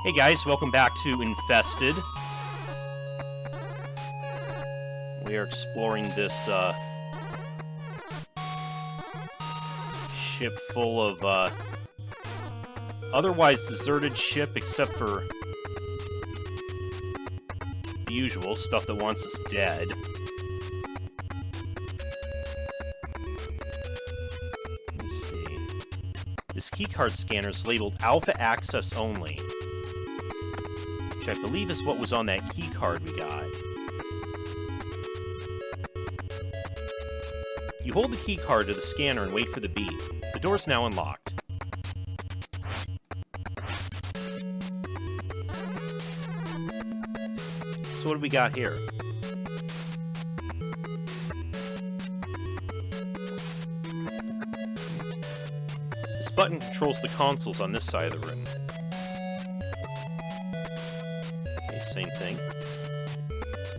Hey guys, welcome back to Infested. We are exploring this ship full of otherwise deserted ship except for the usual stuff that wants us dead. Let's see. This keycard scanner is labeled Alpha Access Only, which I believe is what was on that keycard we got. You hold the keycard to the scanner and wait for the beep. The door's now unlocked. So what do we got here? This button controls the consoles on this side of the room. Okay, same thing.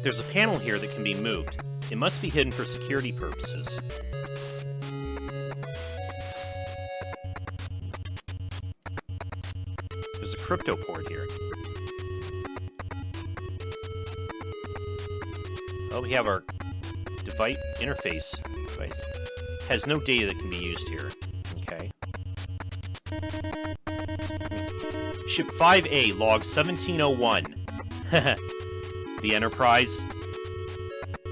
There's a panel here that can be moved. It must be hidden for security purposes. There's a crypto port here. Oh, we have our device interface device. Has no data that can be used here. Okay. Ship 5A, log 1701. The Enterprise.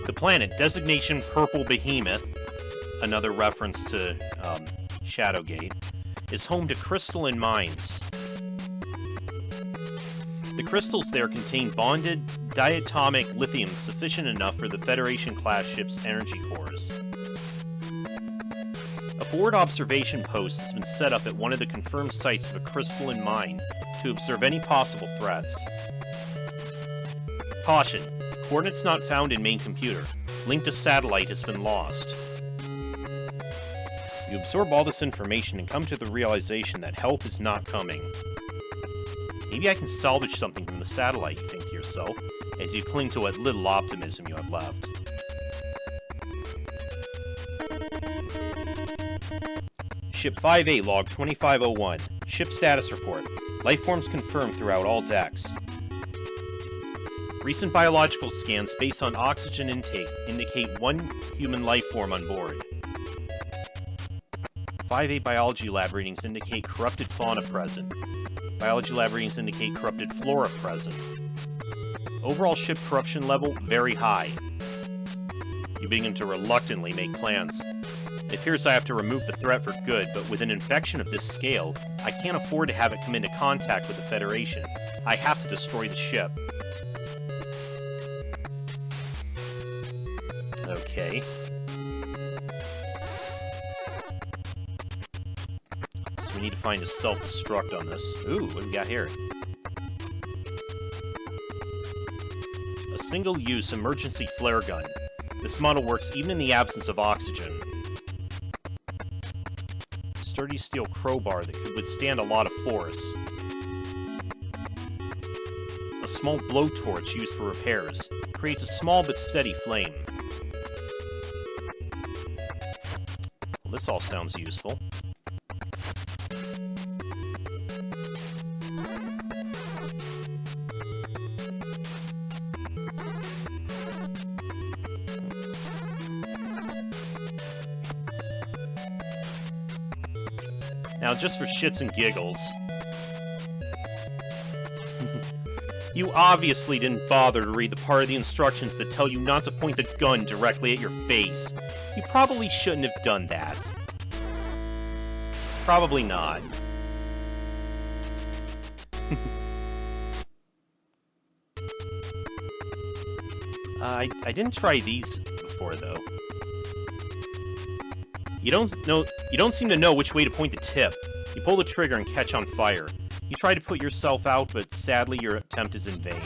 The planet, designation Purple Behemoth, another reference to Shadowgate, is home to crystalline mines. The crystals there contain bonded diatomic lithium sufficient enough for the Federation-class ship's energy cores. A forward observation post has been set up at one of the confirmed sites of a crystalline mine to observe any possible threats. Caution. Coordinates not found in main computer. Link to satellite has been lost. You absorb all this information and come to the realization that help is not coming. Maybe I can salvage something from the satellite, you think to yourself, as you cling to what little optimism you have left. Ship 5A, log 2501. Ship status report. Lifeforms confirmed throughout all decks. Recent biological scans based on oxygen intake indicate one human life form on board. 5A biology lab readings indicate corrupted fauna present. Biology lab readings indicate corrupted flora present. Overall ship corruption level, very high. You begin to reluctantly make plans. It appears I have to remove the threat for good, but with an infection of this scale, I can't afford to have it come into contact with the Federation. I have to destroy the ship. Okay. So we need to find a self-destruct on this. Ooh, what do we got here? A single-use emergency flare gun. This model works even in the absence of oxygen. Sturdy steel crowbar that could withstand a lot of force. A small blowtorch used for repairs. Creates a small but steady flame. Well, this all sounds useful. Now, just for shits and giggles, you obviously didn't bother to read the part of the instructions that tell you not to point the gun directly at your face. You probably shouldn't have done that. Probably not. I didn't try these before, though. You don't seem to know which way to point the tip. You pull the trigger and catch on fire. You try to put yourself out, but sadly your attempt is in vain.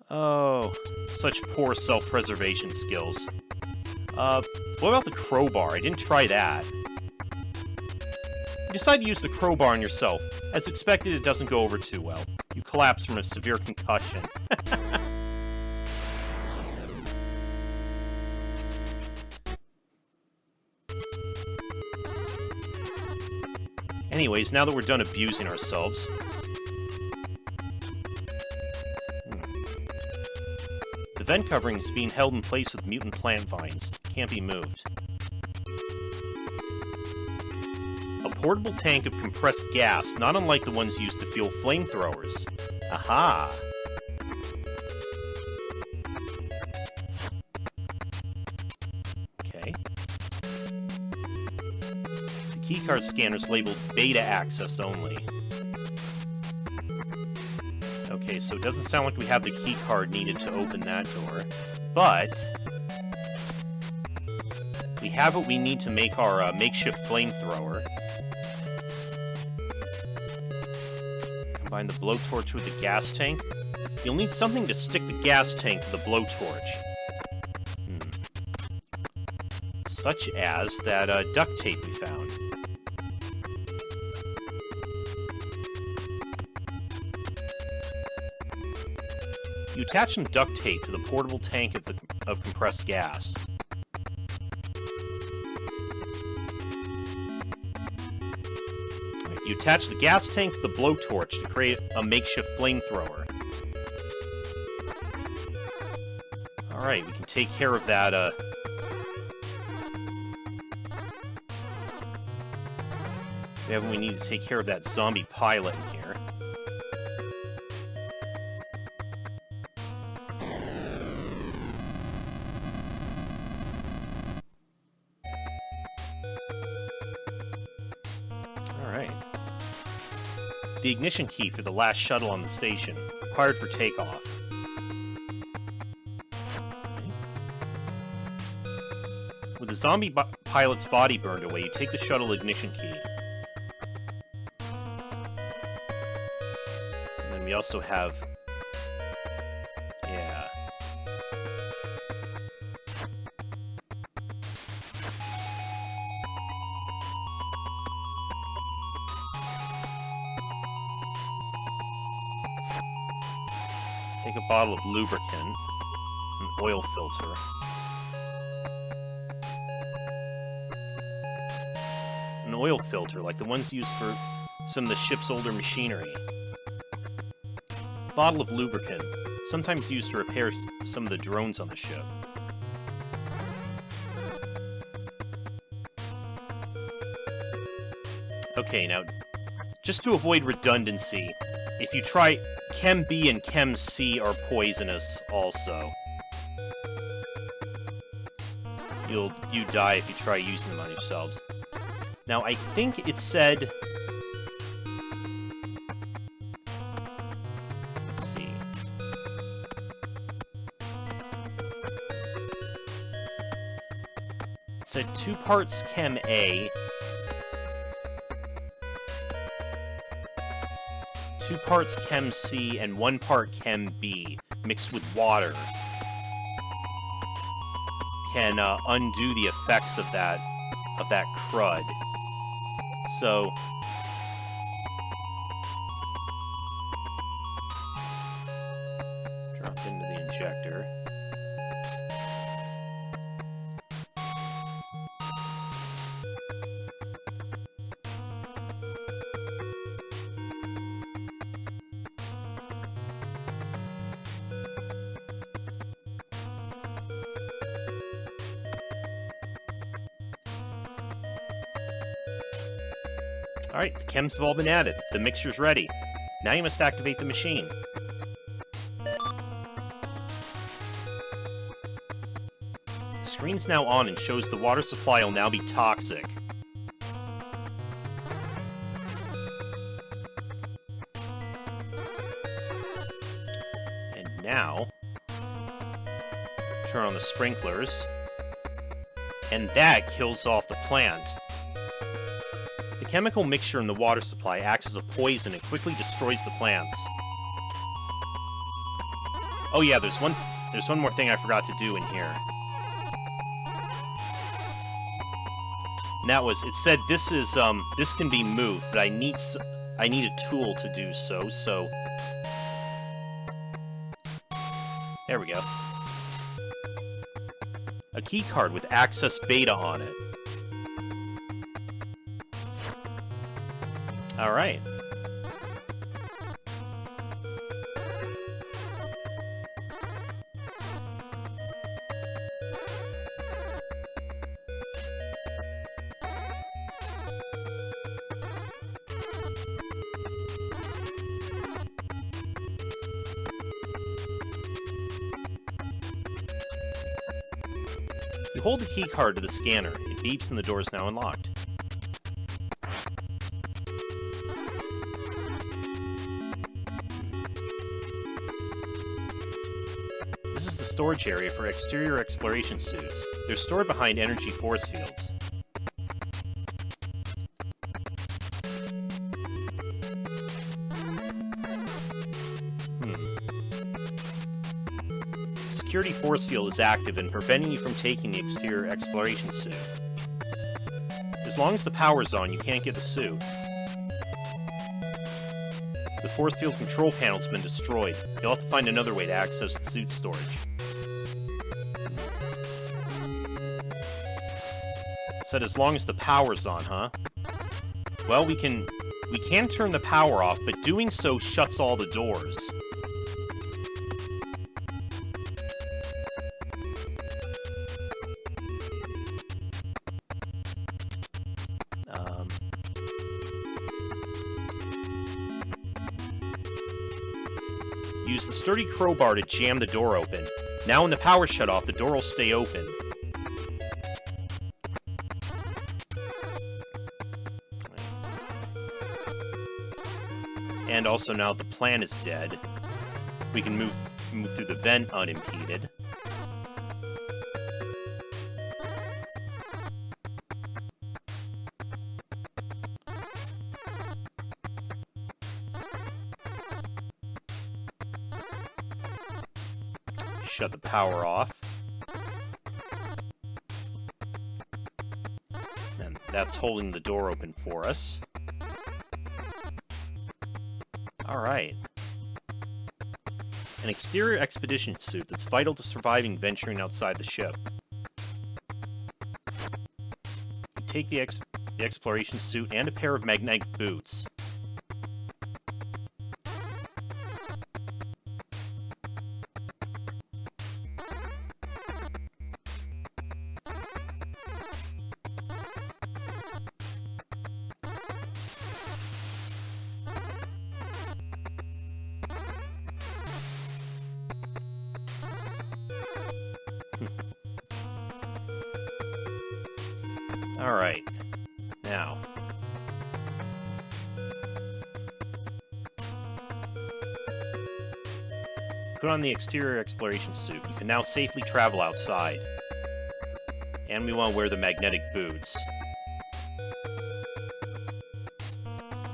Oh, such poor self-preservation skills. What about the crowbar? I didn't try that. You decide to use the crowbar on yourself. As expected, it doesn't go over too well. You collapse from a severe concussion. Anyways, now that we're done abusing ourselves... The vent covering is being held in place with mutant plant vines. Can't be moved. A portable tank of compressed gas, not unlike the ones used to fuel flamethrowers. Aha! Okay. The keycard scanner's labeled beta access only. Okay, so it doesn't sound like we have the keycard needed to open that door, but we have what we need to make our makeshift flamethrower. Combine the blowtorch with the gas tank. You'll need something to stick the gas tank to the blowtorch. Such as that duct tape we found. You attach some duct tape to the portable tank of compressed gas. You attach the gas tank to the blowtorch to create a makeshift flamethrower. Alright, we can take care of that, we need to take care of that zombie pilot in here. The ignition key for the last shuttle on the station, required for takeoff. Okay. With the zombie pilot's body burned away, you take the shuttle ignition key. And then we also have... yeah. Take a bottle of lubricant, an oil filter. An oil filter, like the ones used for some of the ship's older machinery. Bottle of lubricant, sometimes used to repair some of the drones on the ship. Okay, now, just to avoid redundancy, if you try... Chem B and Chem C are poisonous, also. You die if you try using them on yourselves. Now, I think it said... let's see. It said 2 parts Chem A... 2 parts Chem C and 1 part Chem B, mixed with water, can undo the effects of that crud. So, drop into the injector. Alright, the chems have all been added. The mixture's ready. Now you must activate the machine. The screen's now on and shows the water supply will now be toxic. And now... turn on the sprinklers. And that kills off the plant. The chemical mixture in the water supply acts as a poison and quickly destroys the plants. Oh yeah, there's one more thing I forgot to do in here. And that was, it said this is, this can be moved, but I need a tool to do so, so... there we go. A keycard with Access Beta on it. Alright. You hold the key card to the scanner. It beeps and the door is now unlocked. This is the storage area for exterior exploration suits. They're stored behind energy force fields. Security force field is active and preventing you from taking the exterior exploration suit. As long as the power's on, you can't get the suit. The force field control panel's been destroyed. You'll have to find another way to access the suit storage. Said as long as the power's on, huh? Well, we can turn the power off, but doing so shuts all the doors. Use the sturdy crowbar to jam the door open. Now when the power's shut off, the door will stay open. And also now the plan is dead. We can move through the vent unimpeded. Shut the power off. And that's holding the door open for us. Alright. An exterior expedition suit that's vital to surviving venturing outside the ship. You take the exploration suit and a pair of magnetic boots. Alright. Now. Put on the exterior exploration suit. You can now safely travel outside. And we want to wear the magnetic boots.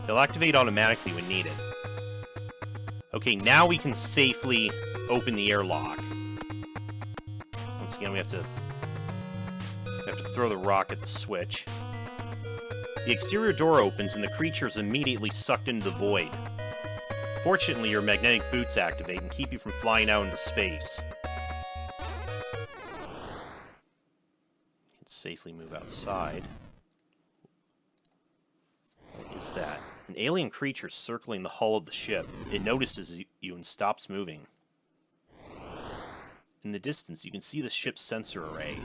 They'll activate automatically when needed. Okay, now we can safely open the airlock. Once again, we have to throw the rock at the switch. The exterior door opens and the creature is immediately sucked into the void. Fortunately, your magnetic boots activate and keep you from flying out into space. You can safely move outside. What is that? An alien creature circling the hull of the ship. It notices you and stops moving. In the distance, you can see the ship's sensor array.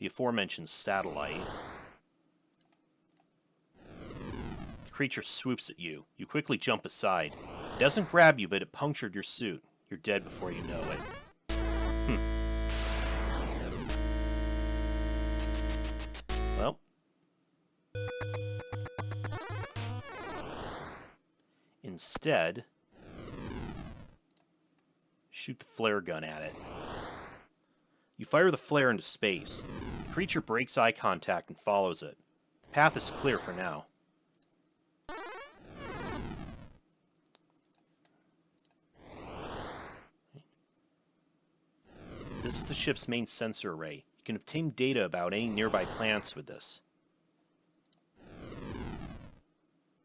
The aforementioned satellite. The creature swoops at you. You quickly jump aside. It doesn't grab you, but it punctured your suit. You're dead before you know it. Well. Instead, shoot the flare gun at it. You fire the flare into space. The creature breaks eye contact and follows it. The path is clear for now. This is the ship's main sensor array. You can obtain data about any nearby planets with this.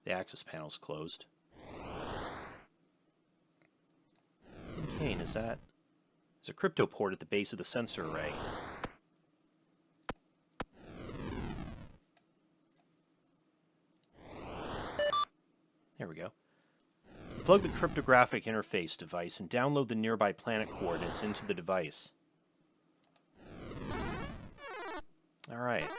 The access panel is closed. Okay, and is that... There's a crypto port at the base of the sensor array. plug the cryptographic interface device and download the nearby planet coordinates into the device. Alright.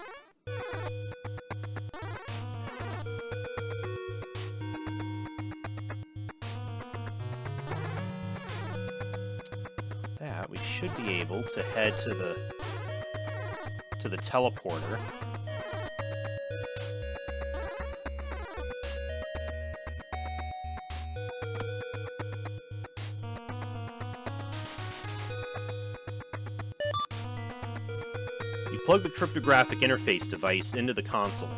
That, we should be able to head to the teleporter. Plug the cryptographic interface device into the console.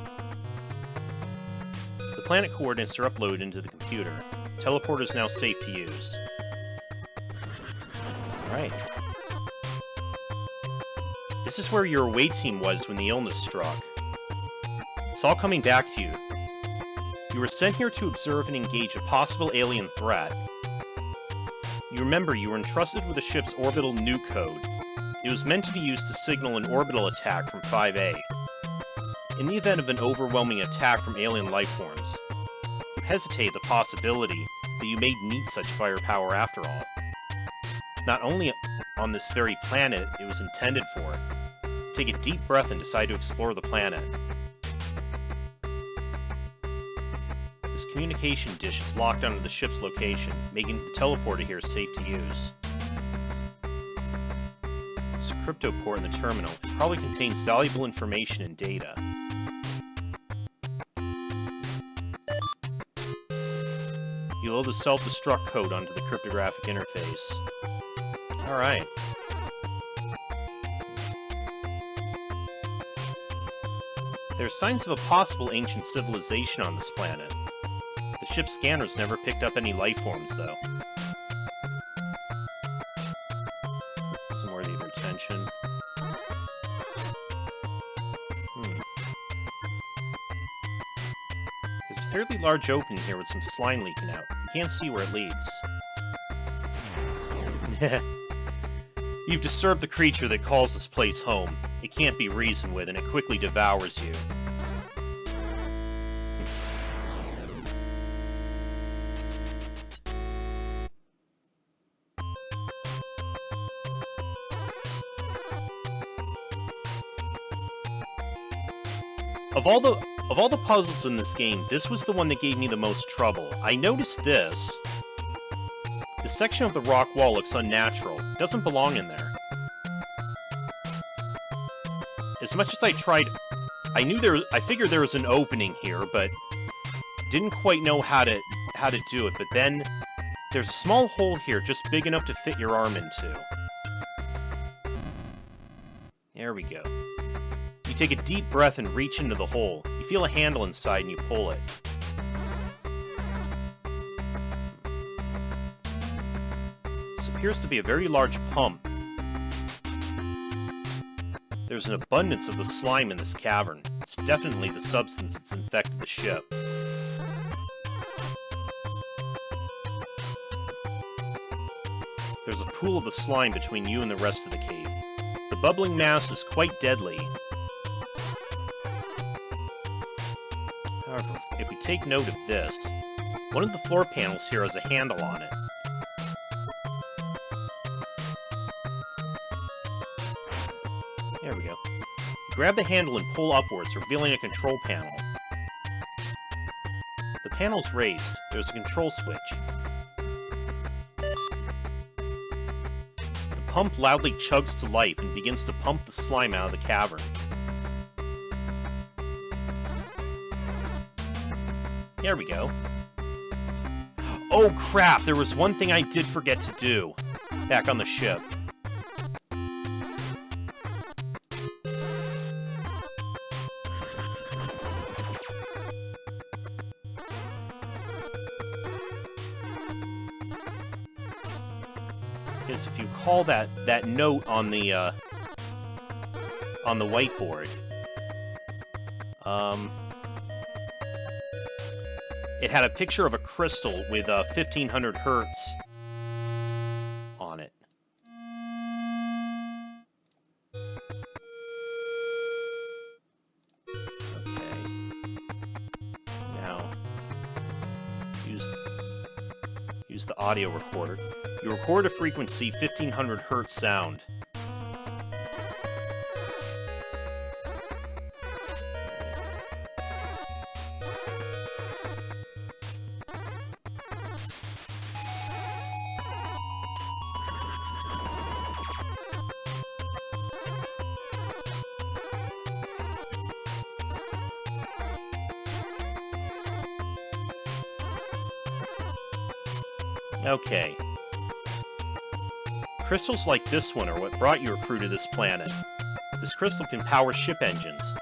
The planet coordinates are uploaded into the computer. The teleporter is now safe to use. Alright. This is where your away team was when the illness struck. It's all coming back to you. You were sent here to observe and engage a possible alien threat. You remember you were entrusted with the ship's orbital nuke code. It was meant to be used to signal an orbital attack from 5A. In the event of an overwhelming attack from alien lifeforms, you hesitate the possibility that you may need such firepower after all. Not only on this very planet it was intended for, take a deep breath and decide to explore the planet. This communication dish is locked onto the ship's location, making the teleporter here safe to use. There's a crypto port in the terminal. It probably contains valuable information and data. You load the self-destruct code onto the cryptographic interface. Alright. There are signs of a possible ancient civilization on this planet. The ship's scanners never picked up any life forms, though. Attention. There's a fairly large opening here with some slime leaking out. You can't see where it leads. You've disturbed the creature that calls this place home. It can't be reasoned with, and it quickly devours you. Of all the puzzles in this game, this was the one that gave me the most trouble. I noticed this. The section of the rock wall looks unnatural. It doesn't belong in there. As much as I tried, I figured there was an opening here, but didn't quite know how to do it. But then there's a small hole here, just big enough to fit your arm into. There we go. You take a deep breath and reach into the hole. You feel a handle inside and you pull it. This appears to be a very large pump. There's an abundance of the slime in this cavern. It's definitely the substance that's infected the ship. There's a pool of the slime between you and the rest of the cave. The bubbling mass is quite deadly. However, if we take note of this, one of the floor panels here has a handle on it. There we go. Grab the handle and pull upwards, revealing a control panel. The panel's raised. There's a control switch. The pump loudly chugs to life and begins to pump the slime out of the cavern. There we go. Oh crap, there was one thing I did forget to do back on the ship. Because if you call that note on the whiteboard, it had a picture of a crystal with 1500 hertz on it. Okay. Now, use use the audio recorder. You record a frequency 1500 Hz sound. Okay. Crystals like this one are what brought your crew to this planet. This crystal can power ship engines.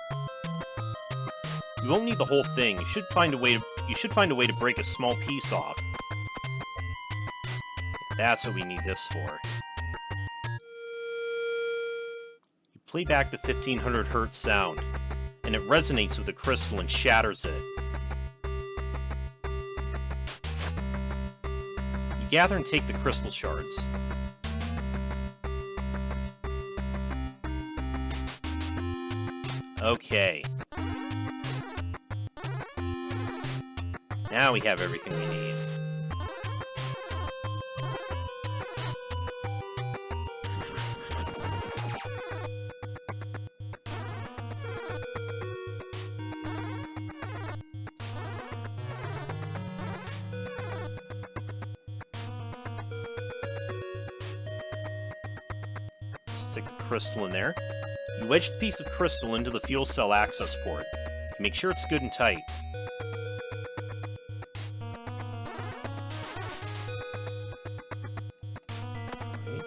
You won't need the whole thing. You should find a way to break a small piece off. That's what we need this for. You play back the 1500 Hz sound, and it resonates with the crystal and shatters it. Gather and take the crystal shards. Okay. Now we have everything we need. Stick the crystal in there. You wedge the piece of crystal into the fuel cell access port. Make sure it's good and tight. Okay.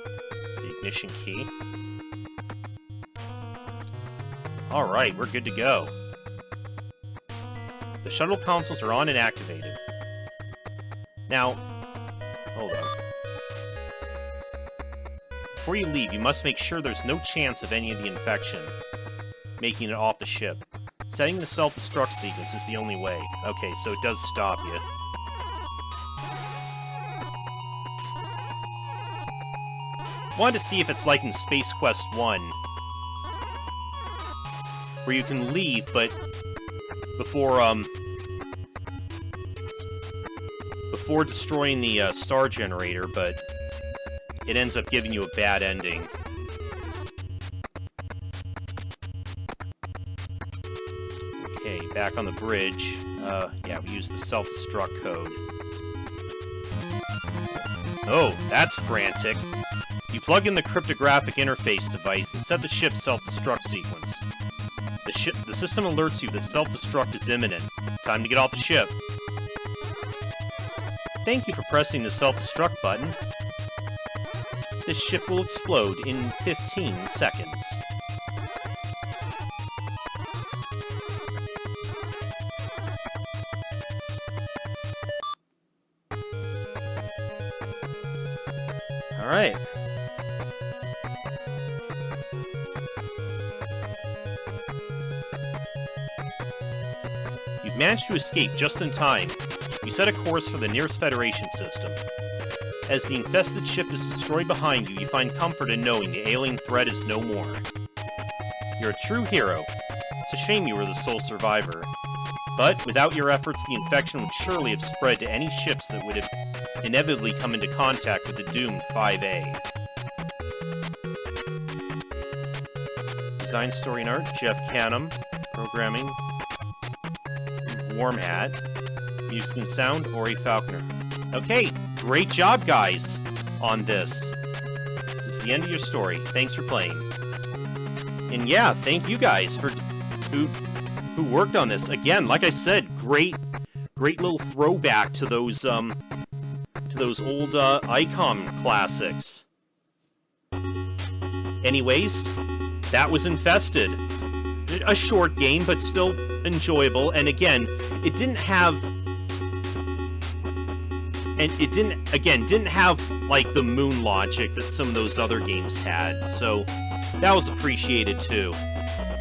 It's the ignition key. Alright, we're good to go. The shuttle consoles are on and activated. Now, hold on. Before you leave, you must make sure there's no chance of any of the infection making it off the ship. Setting the self-destruct sequence is the only way. Okay, so it does stop you. Wanted to see if it's like in Space Quest 1, where you can leave, but before destroying the star generator, but it ends up giving you a bad ending. Okay, back on the bridge. Yeah, we use the self-destruct code. Oh, that's frantic. You plug in the cryptographic interface device and set the ship's self-destruct sequence. The system alerts you that self-destruct is imminent. Time to get off the ship. Thank you for pressing the self-destruct button. This ship will explode in 15 seconds. Alright. You've managed to escape just in time. You set a course for the nearest Federation system. As the infested ship is destroyed behind you, you find comfort in knowing the alien threat is no more. You're a true hero. It's a shame you were the sole survivor. But, without your efforts, the infection would surely have spread to any ships that would have inevitably come into contact with the doomed 5A. Design, story, and art, Jeff Canham. Programming, Warm Hat. Music and sound, Ori Falconer. Okay, great job, guys, on this. This is the end of your story. Thanks for playing. And yeah, thank you guys for who worked on this. Again, like I said, great little throwback to those old ICOM classics. Anyways, that was Infested. A short game, but still enjoyable. And again, it didn't have like the moon logic that some of those other games had, so that was appreciated too.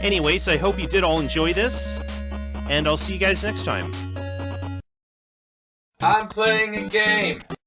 Anyways, I hope you did all enjoy this, and I'll see you guys next time. I'm playing a game.